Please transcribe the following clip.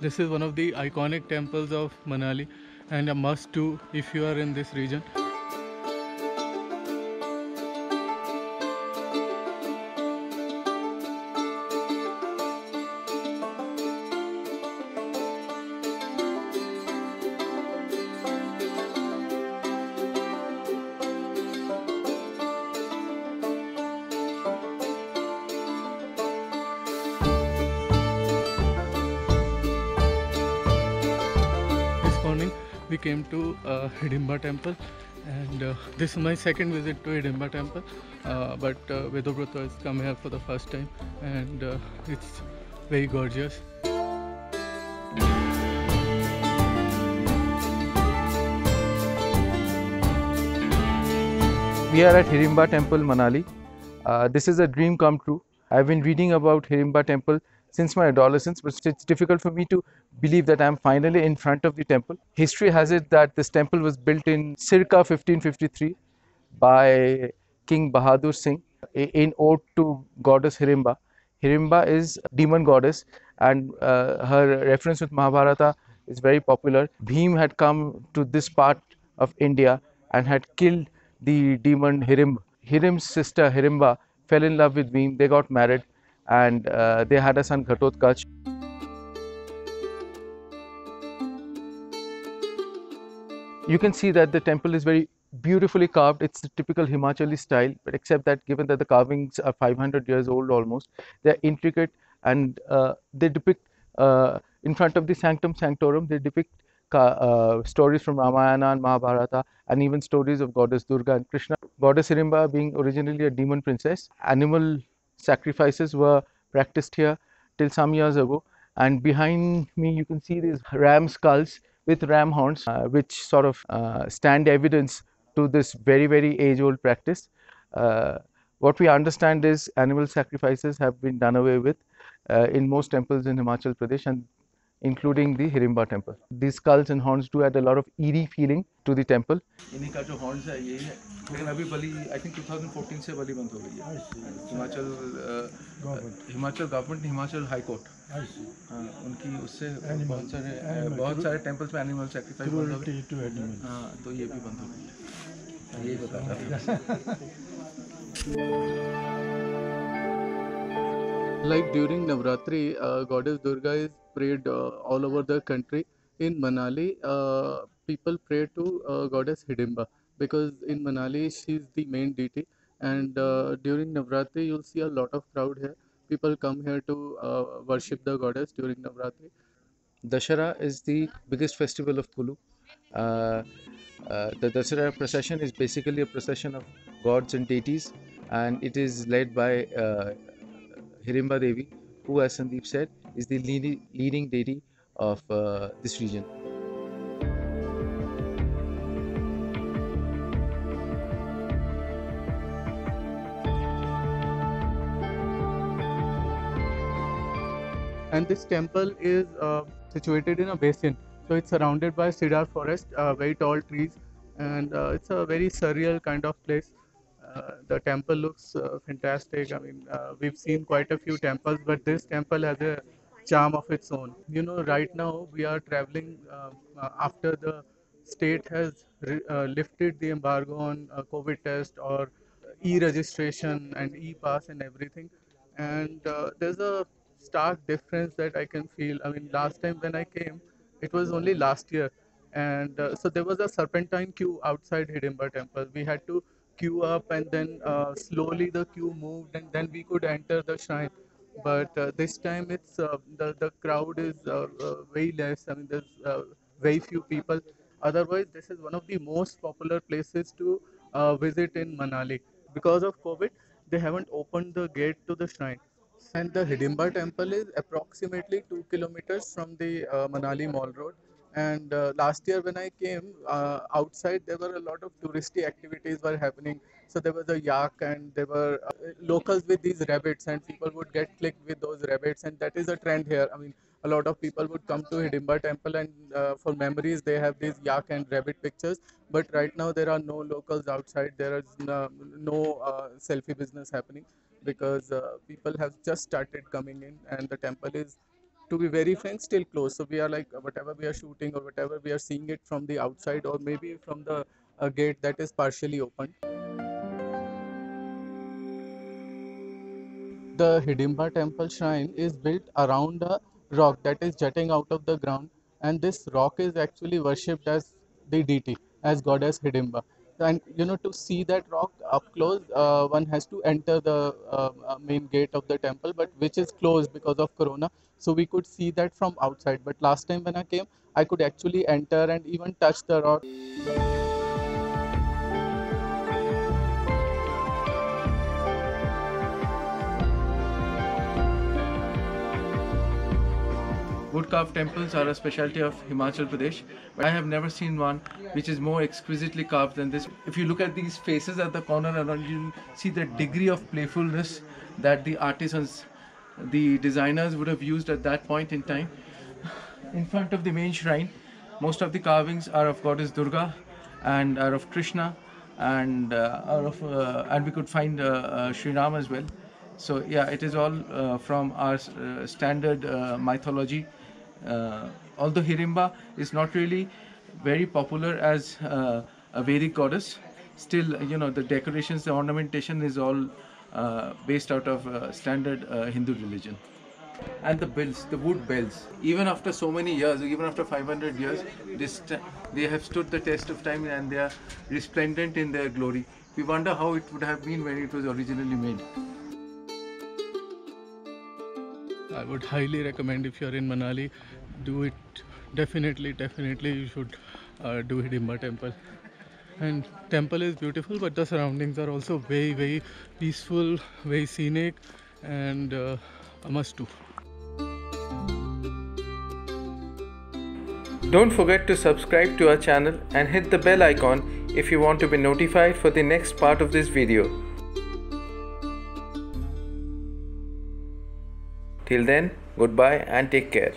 This is one of the iconic temples of Manali and a must do if you are in this region. This morning we came to Hidimba temple, and this is my second visit to Hidimba temple, but Vedobrata has come here for the first time, and it's very gorgeous. We are at Hirimba Temple, Manali. This is a dream come true. I've been reading about Hirimba Temple since my adolescence, but it's difficult for me to believe that I'm finally in front of the temple. History has it that this temple was built in circa 1553 by King Bahadur Singh in ode to goddess Hirimba. Hirimba is a demon goddess, and her reference with Mahabharata is very popular. Bhim had come to this part of India and had killed the demon Hirimba. Hirim's sister Hirimba fell in love with Bhim. They got married, and they had a son Ghatotkach. You can see that the temple is very beautifully carved. It's the typical Himachali style, but except that given that the carvings are 500 years old almost, they're intricate, and they depict in front of the Sanctum Sanctorum, they depict stories from Ramayana and Mahabharata, and even stories of goddess Durga and Krishna. Goddess Hirimba being originally a demon princess, animal sacrifices were practiced here till some years ago. And behind me, you can see these ram skulls with ram horns, which sort of stand evidence to this very, very age old practice. What we understand is animal sacrifices have been done away with in most temples in Himachal Pradesh, and including the Hirimba temple. These skulls and horns do add a lot of eerie feeling to the temple. इन्हीं का जो horns है यही है, लेकिन अभी बलि I think 2014 से बलि बंद हो गई है। Himachal government, Himachal high court, हाँ, उनकी उससे बहुत सारे टेम्पल्स में एनिमल सेक्रीफाइस बंद हो गए। हाँ, तो ये भी बंद हो गई है, यही बताता Like during Navratri, goddess Durga is prayed all over the country. In Manali, people pray to goddess Hidimba because in Manali she's the main deity. And during Navratri, you'll see a lot of crowd here. People come here to worship the goddess during Navratri. Dashera is the biggest festival of Kulu. Uh, the Dashera procession is basically a procession of gods and deities, and it is led by Hirimba Devi, who, as Sandeep said, is the leading deity of this region. And this temple is situated in a basin, so it's surrounded by cedar forest, very tall trees, and it's a very surreal kind of place. The temple looks fantastic. I mean, we've seen quite a few temples, but this temple has a charm of its own. You know, right now we are traveling after the state has lifted the embargo on COVID test or e-registration and e-pass and everything. And there's a stark difference that I can feel. I mean, last time when I came, it was only last year, and so there was a serpentine queue outside Hidimba temple. We had to queue up, and then slowly the queue moved, and then we could enter the shrine. But this time, it's the crowd is very less. I mean, there's very few people. Otherwise, this is one of the most popular places to visit in Manali. Because of COVID, they haven't opened the gate to the shrine. And the Hidimba temple is approximately 2 kilometers from the Manali Mall Road. And last year when I came, outside there were a lot of touristy activities were happening. So there was a yak, and there were locals with these rabbits, and people would get clicked with those rabbits, and that is a trend here. I mean, a lot of people would come to Hidimba temple, and for memories they have these yak and rabbit pictures. But right now there are no locals outside. There is no selfie business happening because people have just started coming in, and the temple is to be very frank, still closed. So we are like, whatever we are shooting or whatever we are seeing it from the outside, or maybe from the gate that is partially open. The Hidimba temple shrine is built around a rock that is jutting out of the ground, and this rock is actually worshipped as the deity, as goddess Hidimba. And to see that rock up close, one has to enter the main gate of the temple, but which is closed because of Corona. So we could see that from outside. But last time when I came, I could actually enter and even touch the rock. Wood carved temples are a specialty of Himachal Pradesh, but I have never seen one which is more exquisitely carved than this. If you look at these faces at the corner around, you see the degree of playfulness that the artisans, the designers would have used at that point in time. In front of the main shrine, most of the carvings are of goddess Durga and are of Krishna, and and we could find Sri Ram as well. So yeah, it is all from our standard mythology. Although Hidimba is not really very popular as a Vedic goddess, still the decorations, the ornamentation is all based out of standard Hindu religion. And the bells, the wood bells, even after so many years, even after 500 years, they have stood the test of time and they are resplendent in their glory. We wonder how it would have been when it was originally made. I would highly recommend, if you're in Manali, do it. Definitely you should do Hidimba temple. And temple is beautiful, but the surroundings are also very peaceful, very scenic, and a must do. Don't forget to subscribe to our channel and hit the bell icon if you want to be notified for the next part of this video. Till then, goodbye and take care.